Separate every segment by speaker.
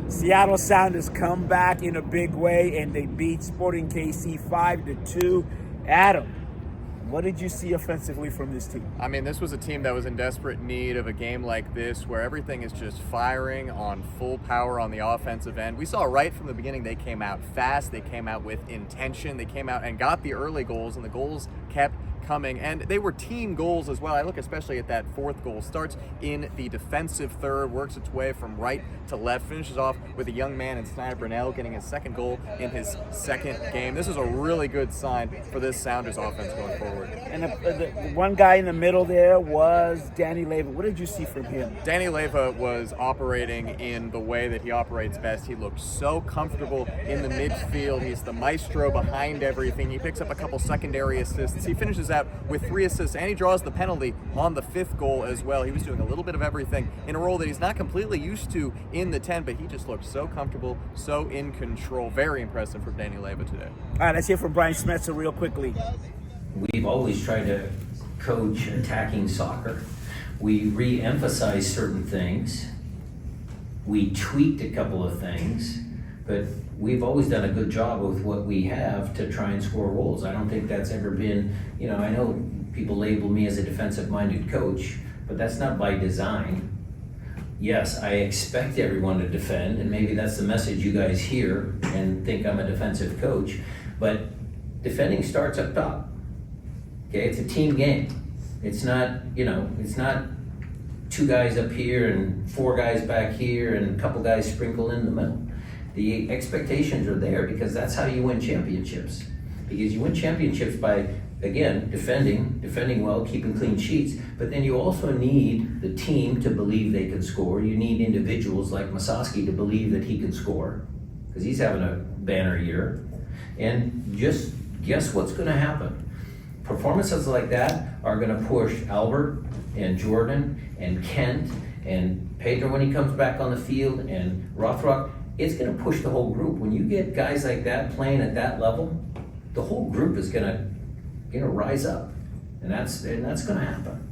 Speaker 1: Seattle Sounders come back in a big way, and they beat Sporting KC 5-2. Adam, what did you see offensively from this team?
Speaker 2: I mean, this was a team that was in desperate need of a game like this where everything is just firing on full power on the offensive end. We saw right from the beginning they came out fast, they came out with intention, they came out and got the early goals, and the goals kept coming, and they were team goals as well. I look especially at that fourth goal. Starts in the defensive third, works its way from right to left, finishes off with a young man in Snyder Brunell getting his second goal in his second game. This is a really good sign for this Sounders offense going forward.
Speaker 1: And the one guy in the middle there was Danny Leva. What did you see from him?
Speaker 2: Danny Leva was operating in the way that he operates best. He looked so comfortable in the midfield. He's the maestro behind everything. He picks up a couple secondary assists. He finishes out with 3 assists, and he draws the penalty on the 5th goal as well. He was doing a little bit of everything in a role that he's not completely used to in the 10, but he just looked so comfortable, so in control. Very impressive from Danny Leva today.
Speaker 1: All right, let's hear from Brian Smetzer real quickly.
Speaker 3: We've always tried to coach attacking soccer. We re-emphasized certain things. We tweaked a couple of things, but we've always done a good job with what we have to try and score goals. I don't think that's ever been, I know people label me as a defensive-minded coach, but that's not by design. Yes, I expect everyone to defend, and maybe that's the message you guys hear and think I'm a defensive coach, but defending starts up top. Okay, it's a team game. It's not, it's not 2 guys up here and 4 guys back here and a couple guys sprinkled in the middle. The expectations are there because that's how you win championships. Because you win championships by, again, defending well, keeping clean sheets, but then you also need the team to believe they can score. You need individuals like Musovski to believe that he can score, because he's having a banner year. And just guess what's gonna happen? Performances like that are gonna push Albert and Jordan and Kent and Pedro when he comes back on the field and Rothrock. It's gonna push the whole group. When you get guys like that playing at that level, the whole group is gonna rise up, and that's gonna happen.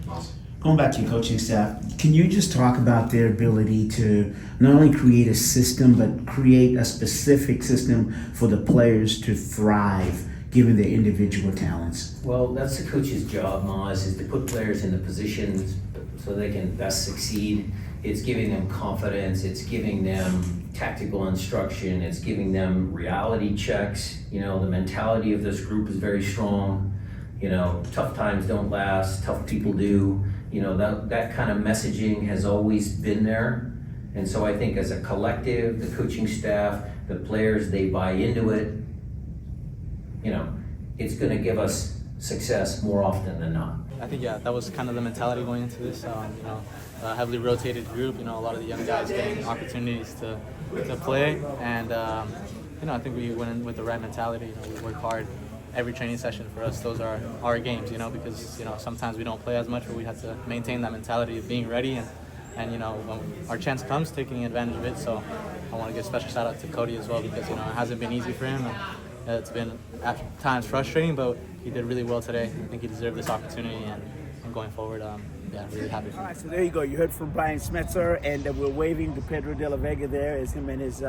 Speaker 4: Awesome. Going back to your coaching staff, can you just talk about their ability to not only create a system, but create a specific system for the players to thrive, given their individual talents?
Speaker 3: Well, that's the coach's job, Maz, is to put players in the positions so they can best succeed. It's giving them confidence, it's giving them tactical instruction, it's giving them reality checks. The mentality of this group is very strong. Tough times don't last, tough people do. That kind of messaging has always been there. And so I think as a collective, the coaching staff, the players, they buy into it. It's gonna give us success more often than not.
Speaker 5: I think, that was kind of the mentality going into this. Heavily rotated group. A lot of the young guys getting opportunities to play, and I think we went in with the right mentality. We work hard every training session. For us, those are our games. Because sometimes we don't play as much, but we have to maintain that mentality of being ready and when our chance comes, taking advantage of it. So I want to give a special shout out to Cody as well, because it hasn't been easy for him. It's been at times frustrating, but he did really well today. I think he deserved this opportunity, and going forward, really happy for him.
Speaker 1: All right, so there you go. You heard from Brian Smetzer, and we're waving to Pedro de la Vega there as him and his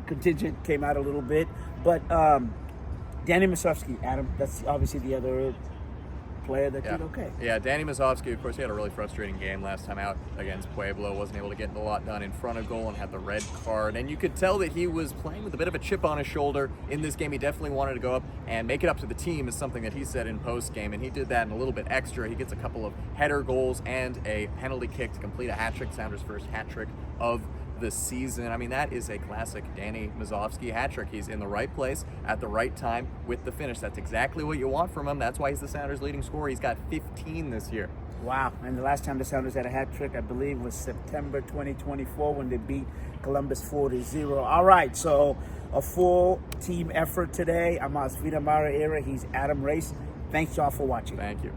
Speaker 1: contingent came out a little bit. But Danny Musovski, Adam, that's obviously the other player that did okay.
Speaker 2: Yeah, Danny Musovski, of course, he had a really frustrating game last time out against Pueblo. Wasn't able to get a lot done in front of goal and had the red card. And you could tell that he was playing with a bit of a chip on his shoulder in this game. He definitely wanted to go up and make it up to the team, is something that he said in post-game. And he did that and a little bit extra. He gets a couple of header goals and a penalty kick to complete a hat trick. Sounders' first hat trick of the season. I mean, that is a classic Danny Musovski hat trick. He's in the right place at the right time with the finish. That's exactly what you want from him. That's why he's the Sounders' leading scorer. He's got 15 this year.
Speaker 1: Wow. And the last time the Sounders had a hat trick, I believe, was September 2024 when they beat Columbus 4-0. All right, so a full team effort today. I'm Asvita Mara Era. He's Adam Race. Thanks, y'all, for watching.
Speaker 2: Thank you.